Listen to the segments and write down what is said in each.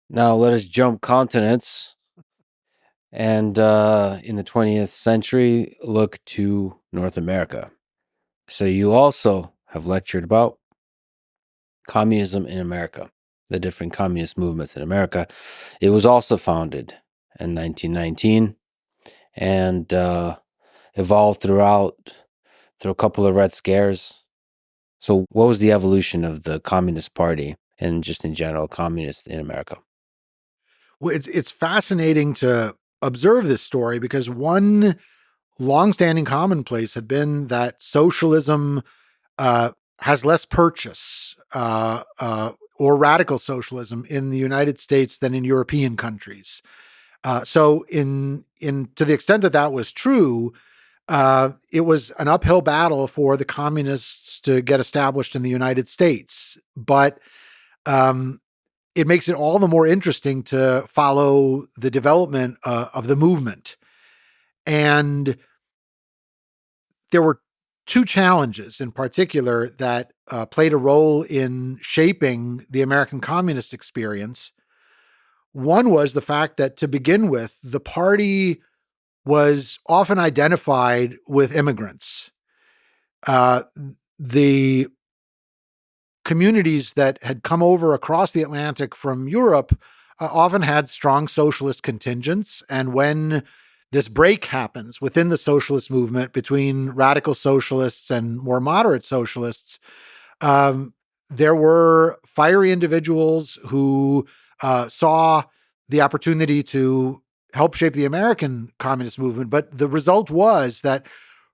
Now let us jump continents and in the 20th century look to North America. So you also have lectured about communism in America, the different communist movements in America. It was also founded in 1919 and evolved through a couple of Red Scares. So what was the evolution of the Communist Party and just in general communists in America? Well, it's fascinating to observe this story because one longstanding commonplace had been that socialism has less purchase or radical socialism in the United States than in European countries. So, in to the extent that that was true, it was an uphill battle for the communists to get established in the United States. But um, it makes it all the more interesting to follow the development of the movement. And there were two challenges in particular that played a role in shaping the American communist experience. One was the fact that to begin with, the party was often identified with immigrants. Uh, the communities that had come over across the Atlantic from Europe often had strong socialist contingents. And when this break happens within the socialist movement between radical socialists and more moderate socialists, um, there were fiery individuals who saw the opportunity to help shape the American communist movement. But the result was that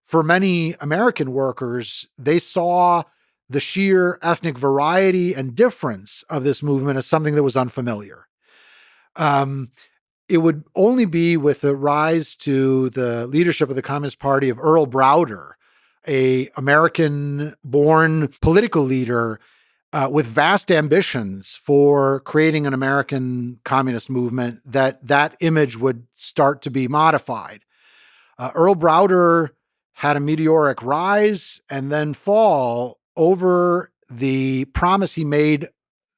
for many American workers, they saw the sheer ethnic variety and difference of this movement as something that was unfamiliar. Um, it would only be with the rise to the leadership of the Communist Party of Earl Browder, a American-born political leader with vast ambitions for creating an American communist movement, that image would start to be modified. Earl Browder had a meteoric rise and then fall over the promise he made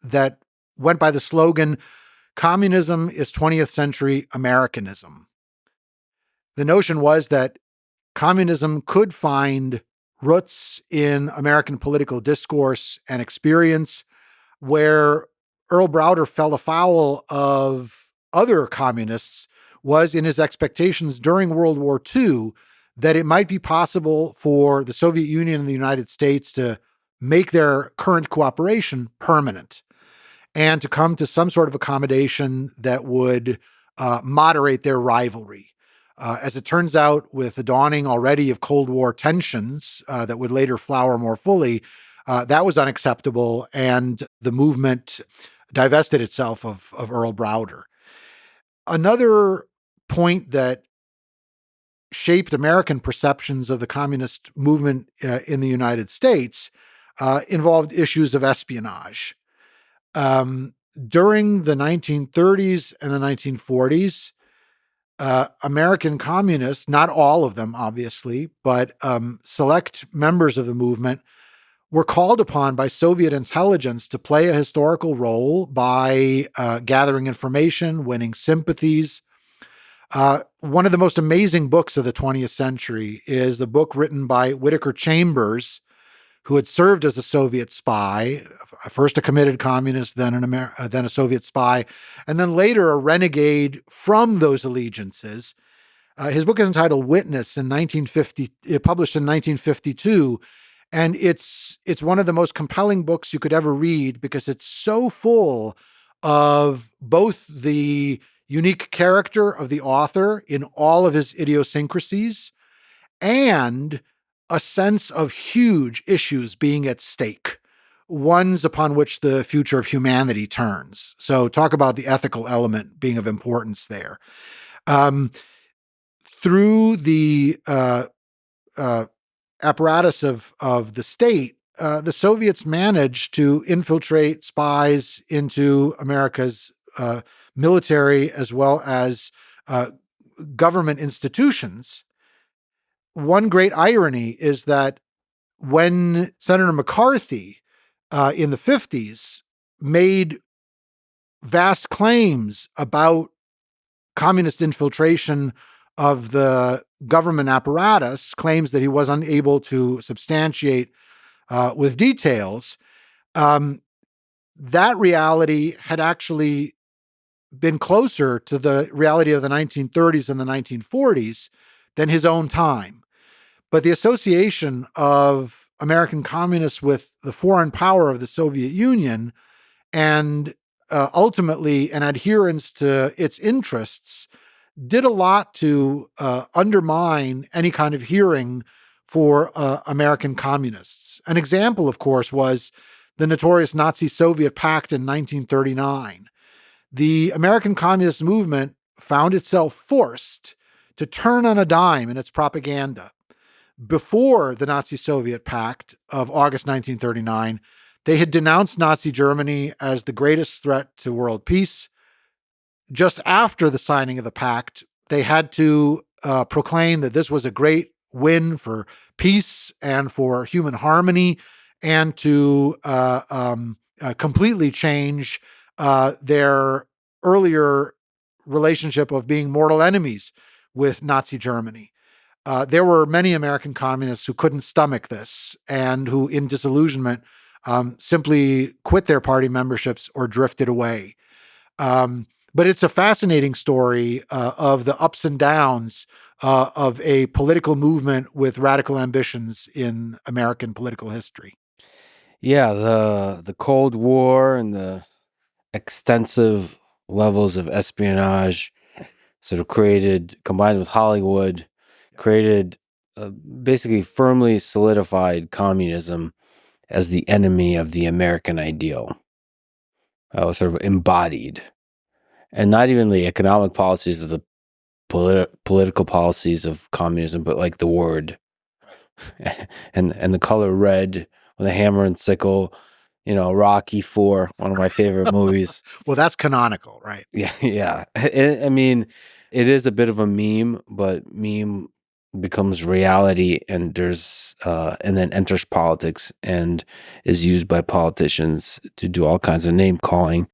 that went by the slogan, "Communism is 20th century Americanism." The notion was that communism could find roots in American political discourse and experience. Where Earl Browder fell afoul of other communists was in his expectations during World War II that it might be possible for the Soviet Union and the United States to make their current cooperation permanent and to come to some sort of accommodation that would moderate their rivalry. As it turns out, with the dawning already of Cold War tensions that would later flower more fully, that was unacceptable, and the movement divested itself of Earl Browder. Another point that shaped American perceptions of the communist movement in the United States involved issues of espionage. During the 1930s and the 1940s, American communists, not all of them, obviously, but select members of the movement were called upon by Soviet intelligence to play a historical role by gathering information, winning sympathies. One of the most amazing books of the 20th century is the book written by Whittaker Chambers, who had served as a Soviet spy, first a committed communist, then then a Soviet spy, and then later a renegade from those allegiances. His book is entitled Witness in 1950, published in 1952. And it's one of the most compelling books you could ever read because it's so full of both the unique character of the author in all of his idiosyncrasies and a sense of huge issues being at stake, ones upon which the future of humanity turns. So talk about the ethical element being of importance there. Through the apparatus of the state, the Soviets managed to infiltrate spies into America's military as well as government institutions. One great irony is that when Senator McCarthy in the 50s made vast claims about communist infiltration of the government apparatus, claims that he was unable to substantiate with details. That reality had actually been closer to the reality of the 1930s and the 1940s than his own time. But the association of American communists with the foreign power of the Soviet Union and ultimately an adherence to its interests did a lot to undermine any kind of hearing for American communists. An example, of course, was the notorious Nazi-Soviet Pact in 1939. The American Communist movement found itself forced to turn on a dime in its propaganda. Before the Nazi-Soviet Pact of August 1939, they had denounced Nazi Germany as the greatest threat to world peace. Just after the signing of the pact, they had to proclaim that this was a great win for peace and for human harmony, and to completely change their earlier relationship of being mortal enemies with Nazi Germany. There were many American communists who couldn't stomach this and who, in disillusionment, simply quit their party memberships or drifted away. But it's a fascinating story of the ups and downs of a political movement with radical ambitions in American political history. Yeah, the Cold War and the extensive levels of espionage sort of created, combined with Hollywood, created basically firmly solidified communism as the enemy of the American ideal. Sort of embodied. And not even the economic policies of the political policies of communism, but like the word and the color red with a hammer and sickle. Rocky IV, one of my favorite movies. Well, that's canonical, right? Yeah. I mean, it is a bit of a meme, but meme becomes reality, and and then enters politics and is used by politicians to do all kinds of name calling.